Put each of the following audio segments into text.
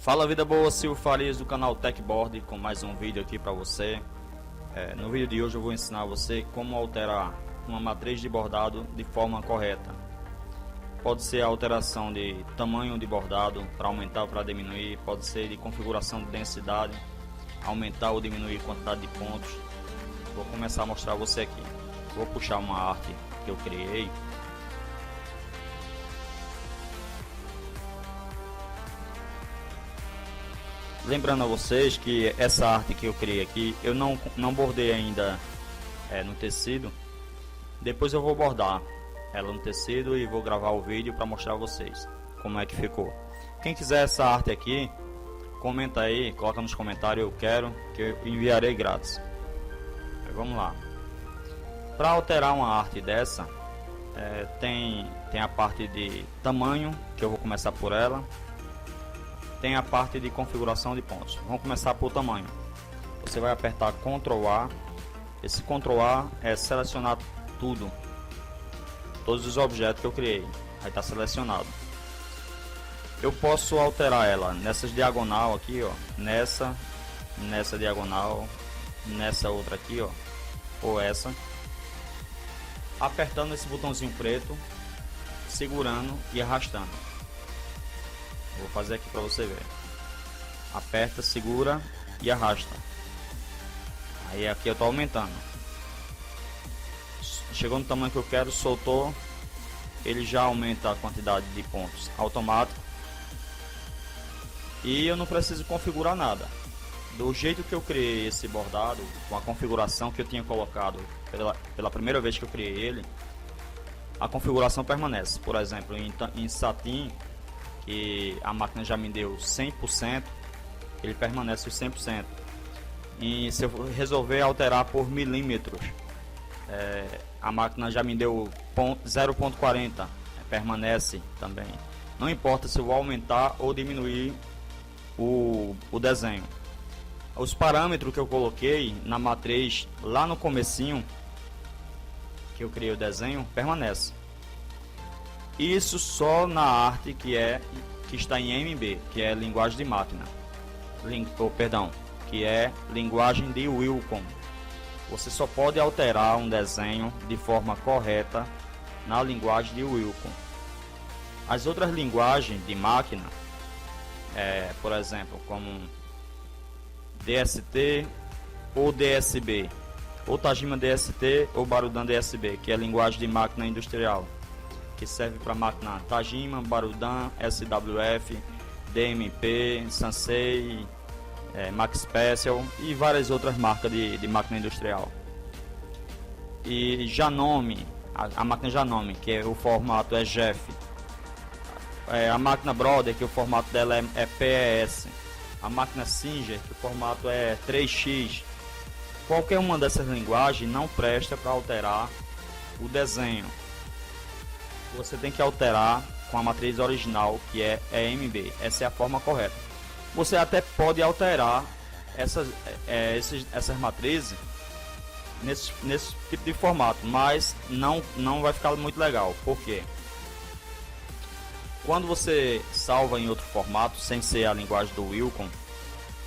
Fala vida boa, Silvio Farias do canal Techboard com mais um vídeo aqui para você. No vídeo de hoje eu vou ensinar você como alterar uma matriz de bordado de forma correta. Pode ser a alteração de tamanho de bordado para aumentar ou para diminuir, pode ser de configuração de densidade, aumentar ou diminuir a quantidade de pontos. Vou começar a mostrar a você aqui. Vou puxar uma arte que eu criei. Lembrando a vocês que essa arte que eu criei aqui, eu não bordei ainda no tecido. Depois eu vou bordar ela no tecido e vou gravar o vídeo para mostrar a vocês como é que ficou. Quem quiser essa arte aqui, comenta aí, coloca nos comentários eu quero, que eu enviarei grátis. Vamos lá. Para alterar uma arte dessa, tem a parte de tamanho, que eu vou começar por ela. Tem a parte de configuração de pontos. Vamos começar por tamanho. Você vai apertar Ctrl A. Esse Ctrl A é selecionar tudo, todos os objetos que eu criei. Aí está selecionado. Eu posso alterar ela nessas diagonal aqui, ó, nessa diagonal, nessa outra aqui, ó, ou essa. Apertando esse botãozinho preto, segurando e arrastando. Vou fazer aqui para você ver. Aperta, segura e arrasta. Aí aqui eu estou aumentando. Chegou no tamanho que eu quero, soltou. Ele já aumenta a quantidade de pontos automático. E eu não preciso configurar nada. Do jeito que eu criei esse bordado, com a configuração que eu tinha colocado pela primeira vez que eu criei ele, a configuração permanece. Por exemplo, em satin, que a máquina já me deu 100%, ele permanece os 100%. E se eu resolver alterar por milímetros, a máquina já me deu 0.40, permanece também. Não importa se eu vou aumentar ou diminuir o desenho. Os parâmetros que eu coloquei na matriz lá no comecinho, que eu criei o desenho, permanece. Isso só na arte que está em MB, que é linguagem de máquina, que é linguagem de Wilcon. Você só pode alterar um desenho de forma correta na linguagem de Wilcon. As outras linguagens de máquina, por exemplo, como DST ou DSB, ou Tajima DST ou Barudan DSB, que é linguagem de máquina industrial, que serve para máquina Tajima, Barudan, SWF, DMP, Sansei, Max Special e várias outras marcas de máquina industrial. E Janome, a máquina Janome, que o formato é GEF. A máquina Brother, que o formato dela é PES. A máquina Singer, que o formato é 3x. Qualquer uma dessas linguagens não presta para alterar o desenho. Você tem que alterar com a matriz original, que é EMB. Essa é a forma correta. Você até pode alterar essas matrizes nesse tipo de formato, mas não vai ficar muito legal. Por quê? Quando você salva em outro formato, sem ser a linguagem do Wilcon,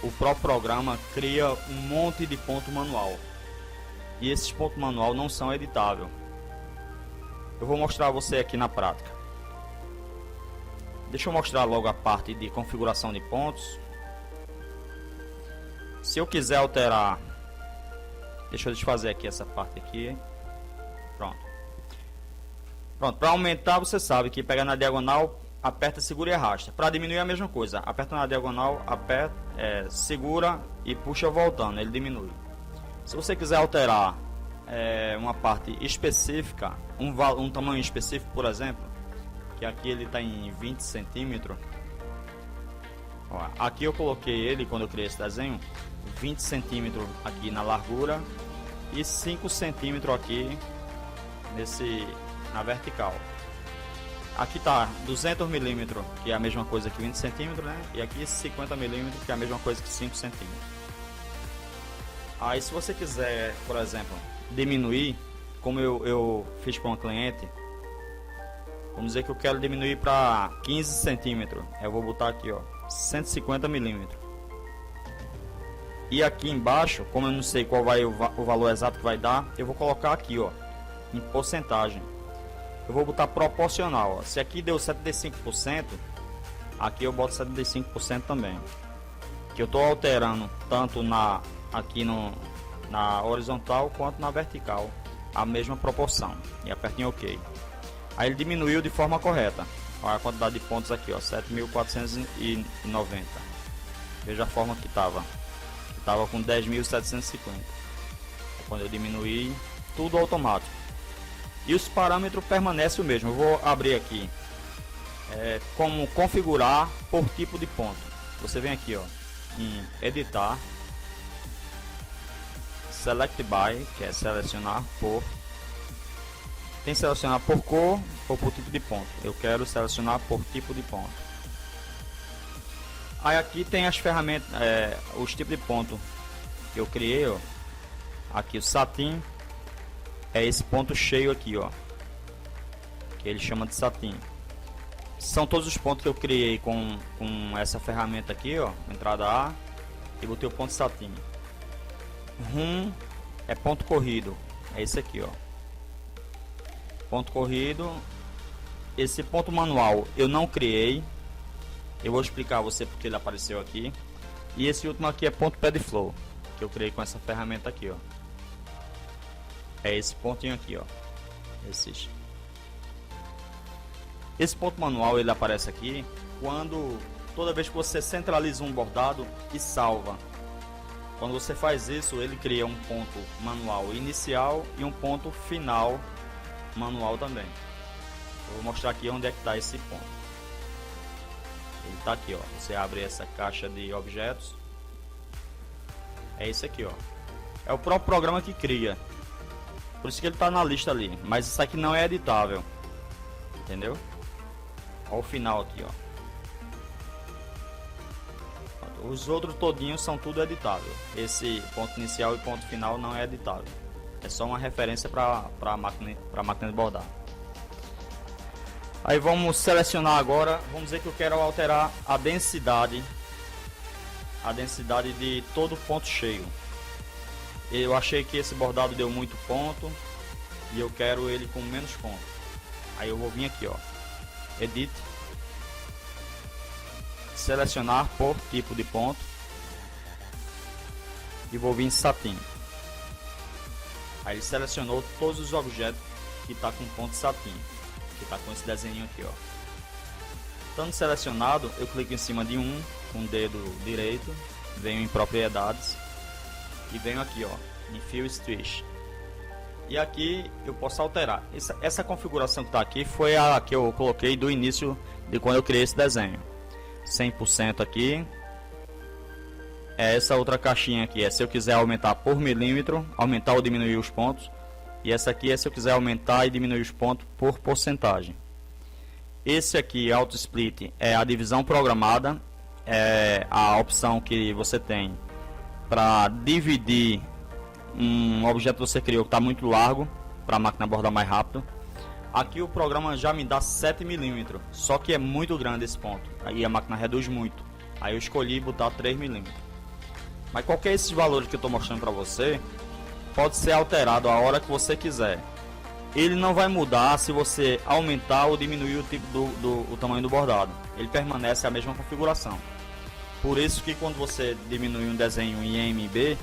o próprio programa cria um monte de ponto manual. E esses pontos manual não são editáveis. Eu vou mostrar a você aqui na prática. Deixa eu mostrar logo a parte de configuração de pontos. Se eu quiser alterar, deixa eu desfazer aqui essa parte aqui. Pronto. Para aumentar, você sabe que pega na diagonal, aperta, segura e arrasta. Para diminuir a mesma coisa. Aperta na diagonal, aperta, segura e puxa voltando, ele diminui. Se você quiser alterar uma parte específica, um tamanho específico, por exemplo, que aqui ele está em 20 centímetros. Aqui eu coloquei ele, quando eu criei esse desenho, 20 centímetros aqui na largura e 5 centímetros aqui na vertical. Aqui está 200 milímetros, que é a mesma coisa que 20 centímetros, né? E aqui 50 milímetros, que é a mesma coisa que 5 centímetros. Aí se você quiser, por exemplo, diminuir, como eu fiz para uma cliente, vamos dizer que eu quero diminuir para 15 centímetros. Eu vou botar aqui, ó, 150 milímetros. E aqui embaixo, como eu não sei qual vai o valor exato que vai dar, eu vou colocar aqui, ó, em porcentagem. Eu vou botar proporcional, ó. Se aqui deu 75%, aqui eu boto 75% também. Que eu estou alterando tanto aqui na horizontal quanto na vertical a mesma proporção. E aperto em OK. Aí ele diminuiu de forma correta. Olha a quantidade de pontos aqui, ó, 7.490. Veja a forma que estava. Estava com 10.750. Quando eu diminuí, tudo automático. E os parâmetros permanecem o mesmo. Eu vou abrir aqui como configurar por tipo de ponto. Você vem aqui, ó, em editar, select by, que é selecionar por. Tem que selecionar por cor ou por tipo de ponto. Eu quero selecionar por tipo de ponto. Aí aqui tem as ferramentas, os tipos de ponto que eu criei, ó. Aqui o satin é esse ponto cheio aqui, ó, que ele chama de satin. São todos os pontos que eu criei com essa ferramenta aqui, ó, entrada A, e botei o ponto satin. É ponto corrido, é esse aqui, ó. Ponto corrido. Esse ponto manual eu não criei. Eu vou explicar a você porque ele apareceu aqui. E esse último aqui é ponto pad flow, que eu criei com essa ferramenta aqui, ó. É esse pontinho aqui, ó. Esse ponto manual ele aparece aqui toda vez que você centraliza um bordado e salva. Quando você faz isso, ele cria um ponto manual inicial e um ponto final manual também. Eu vou mostrar aqui onde é que está esse ponto. Ele está aqui, ó. Você abre essa caixa de objetos. É esse aqui, ó. É o próprio programa que cria. Por isso que ele está na lista ali. Mas isso aqui não é editável. Entendeu? Olha o final aqui, ó. Os outros todinhos são tudo editável. Esse ponto inicial e ponto final não é editável. É só uma referência para a máquina de bordar. Aí vamos selecionar agora. Vamos dizer que eu quero alterar a densidade de todo ponto cheio. Eu achei que esse bordado deu muito ponto e eu quero ele com menos ponto. Aí eu vou vir aqui, ó, edit, selecionar por tipo de ponto e vou vir em satin. Aí ele selecionou todos os objetos que está com ponto satin, que está com esse desenho aqui, ó. Estando selecionado, eu clico em cima de com o dedo direito, venho em propriedades e venho aqui, ó, em Fill Stitch. E aqui eu posso alterar. Essa configuração que está aqui foi a que eu coloquei do início de quando eu criei esse desenho. 100% aqui. Essa outra caixinha aqui é se eu quiser aumentar por milímetro, aumentar ou diminuir os pontos. E essa aqui é se eu quiser aumentar e diminuir os pontos por porcentagem. Esse aqui, Auto Split, é a divisão programada. É a opção que você tem para dividir um objeto que você criou que está muito largo, para a máquina bordar mais rápido. Aqui o programa já me dá 7 milímetros, só que é muito grande esse ponto. Aí a máquina reduz muito. Aí eu escolhi botar 3 milímetros. Mas qualquer desses valores que eu estou mostrando para você pode ser alterado a hora que você quiser. Ele não vai mudar se você aumentar ou diminuir o tipo o tamanho do bordado. Ele permanece a mesma configuração. Por isso que quando você diminui um desenho em MB,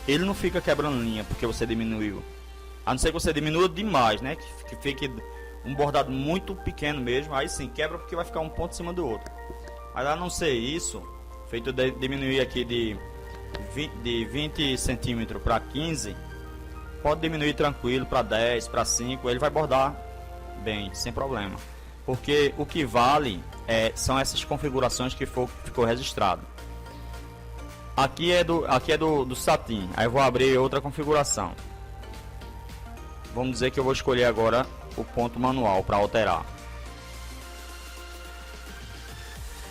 ele não fica quebrando linha porque você diminuiu. A não ser que você diminua demais, né? Que fique um bordado muito pequeno mesmo. Aí sim, quebra porque vai ficar um ponto em cima do outro. Mas a não ser isso, feito de diminuir aqui de 20 centímetros para 15, pode diminuir tranquilo para 10, para 5. Ele vai bordar bem, sem problema. Porque o que vale são essas configurações que ficou registrado. Aqui é do satin. Aí eu vou abrir outra configuração. Vamos dizer que eu vou escolher agora o ponto manual para alterar.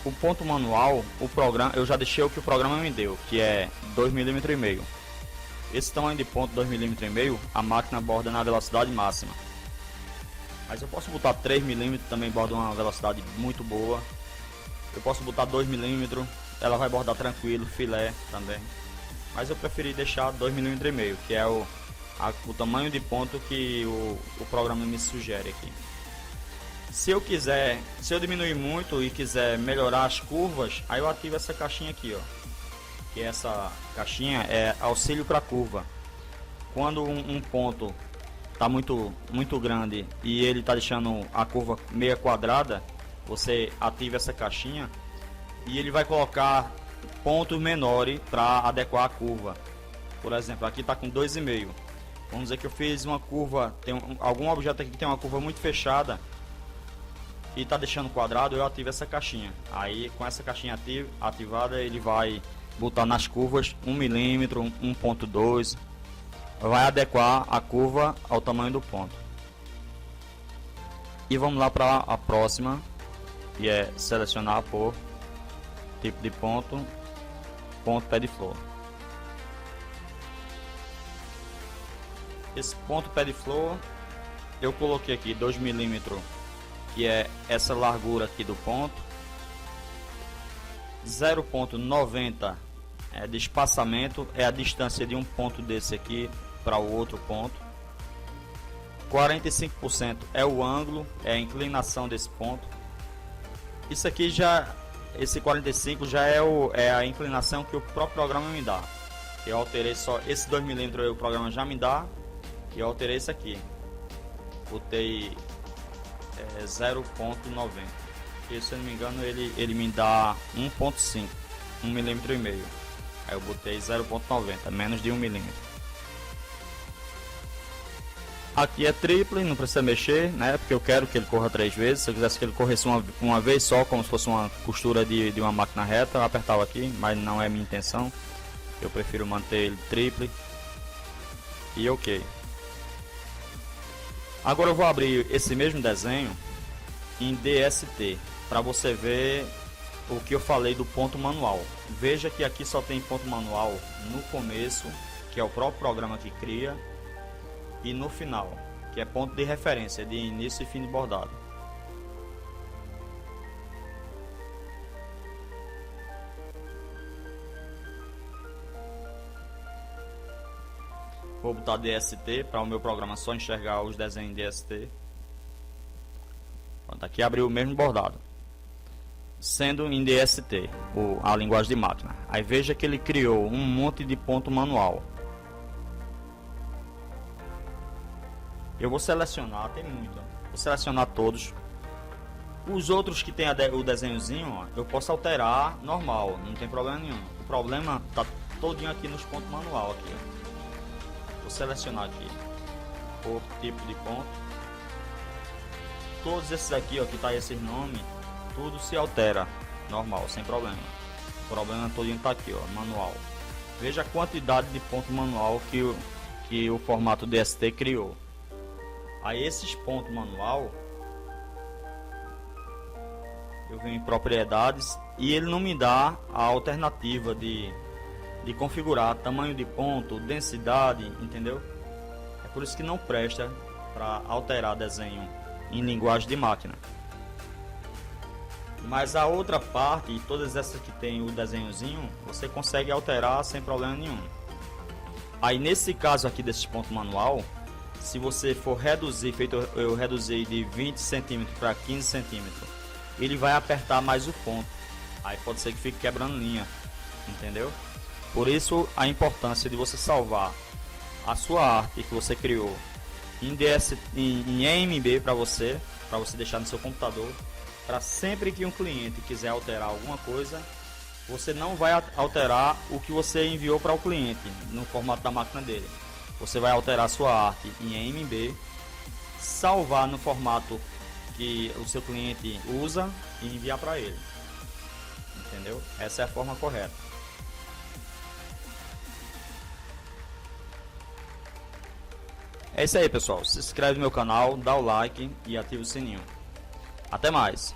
O ponto manual, o programa, eu já deixei o que o programa me deu, que é 2,5 mm. Esse tamanho de ponto 2,5 mm, a máquina borda na velocidade máxima. Mas eu posso botar 3 mm, também borda uma velocidade muito boa. Eu posso botar 2 mm, ela vai bordar tranquilo, filé também. Mas eu preferi deixar 2,5 mm, que é o tamanho de ponto que o programa me sugere aqui. Se eu diminuir muito e quiser melhorar as curvas, aí eu ativo essa caixinha aqui, ó. Que essa caixinha é auxílio para curva. Quando um ponto está muito grande e ele está deixando a curva meia quadrada, você ativa essa caixinha e ele vai colocar pontos menores para adequar a curva. Por exemplo, aqui está com 2,5. Vamos dizer que eu fiz uma curva, tem algum objeto aqui que tem uma curva muito fechada e está deixando quadrado, eu ativo essa caixinha. Aí com essa caixinha ativada, ele vai botar nas curvas 1 mm, 1,2, vai adequar a curva ao tamanho do ponto. E vamos lá para a próxima, que é selecionar por tipo de ponto pé de flor. Esse ponto pé de flor eu coloquei aqui 2 mm, que é essa largura aqui do ponto, 0,90 de espaçamento, é a distância de um ponto desse aqui para o outro ponto. 45% é o ângulo, é a inclinação desse ponto. Isso aqui esse 45 já é a inclinação que o próprio programa me dá. Eu alterei só esse 2 mm, o programa já me dá, e eu alterei isso aqui. Botei 0,90, e se eu não me engano ele me dá 1,5, 1,5 mm. Aí eu botei 0,90, menos de 1 mm. Aqui é triple, não precisa mexer, né? Porque eu quero que ele corra 3 vezes. Se eu quisesse que ele corresse uma vez só, como se fosse uma costura de uma máquina reta, eu apertava aqui, mas não é minha intenção. Eu prefiro manter ele triple. E ok. Agora eu vou abrir esse mesmo desenho em DST, para você ver o que eu falei do ponto manual. Veja que aqui só tem ponto manual no começo, que é o próprio programa que cria, e no final, que é ponto de referência de início e fim de bordado. Vou botar DST para o meu programa só enxergar os desenhos em DST. Pronto, aqui abriu o mesmo bordado, sendo em DST, a linguagem de máquina. Aí veja que ele criou um monte de ponto manual. Eu vou selecionar, tem muito, vou selecionar todos. Os outros que tem o desenhozinho, ó, eu posso alterar normal, não tem problema nenhum. O problema tá todinho aqui nos pontos manual aqui, ó. Vou selecionar aqui por tipo de ponto. Todos esses aqui, ó, que tá esses nomes, tudo se altera normal, sem problema. O problema todinho tá aqui, ó, manual. Veja a quantidade de ponto manual que o formato DST criou. Aí esses pontos manual, eu venho em propriedades e ele não me dá a alternativa de configurar tamanho de ponto, densidade, entendeu? É por isso que não presta para alterar desenho em linguagem de máquina. Mas a outra parte, todas essas que tem o desenhozinho, você consegue alterar sem problema nenhum. Aí nesse caso aqui desse ponto manual, se você for reduzir, feito eu reduzi de 20 cm para 15 cm, ele vai apertar mais o ponto. Aí pode ser que fique quebrando linha, entendeu? Por isso a importância de você salvar a sua arte que você criou em EMB para você deixar no seu computador, para sempre que um cliente quiser alterar alguma coisa, você não vai alterar o que você enviou para o cliente no formato da máquina dele. Você vai alterar sua arte em EMB, salvar no formato que o seu cliente usa e enviar para ele. Entendeu? Essa é a forma correta. É isso aí, pessoal. Se inscreve no meu canal, dá o like e ativa o sininho. Até mais!